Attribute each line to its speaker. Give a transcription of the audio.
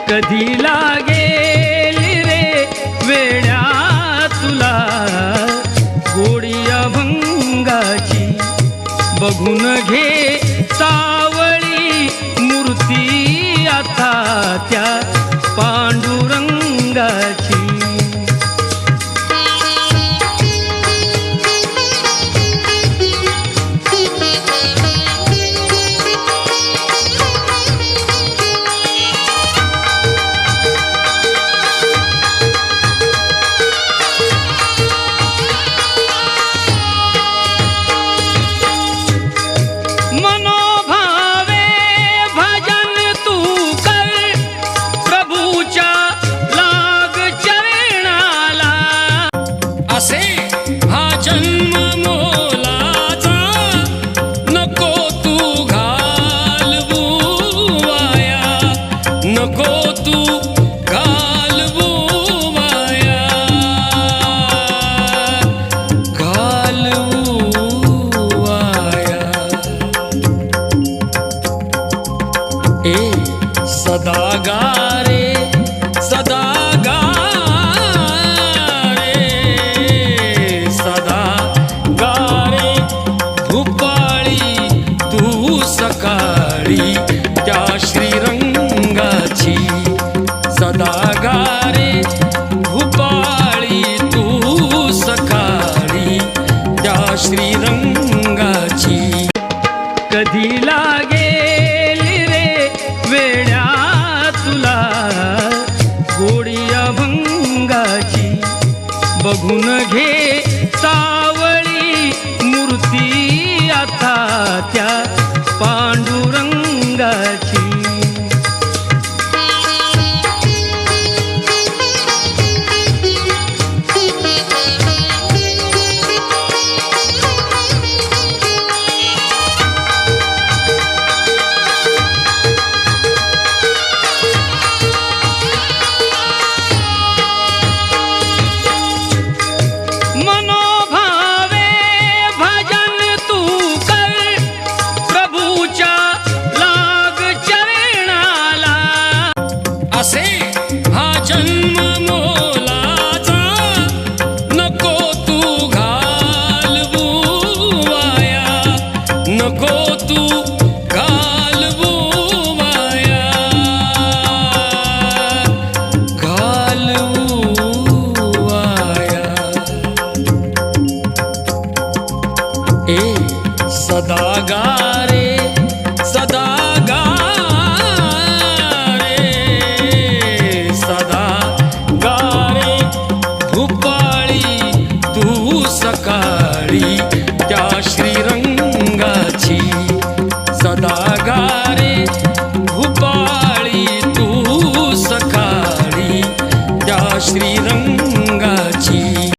Speaker 1: कधी लागेल रे वेड्या तुला गोडी अभंगाची बघून घे सावळी मूर्ती आता त्या पांडुरंगाची
Speaker 2: सदा गा रे सदा गा रे भूपाळी तू सकाळी त्या श्रीरंगाची सदा गा रे भूपाळी तू सकाळी त्या श्रीरंगाची
Speaker 1: कधी लागेल रे वेड्या तुला गोडी अभंगाची बघून घे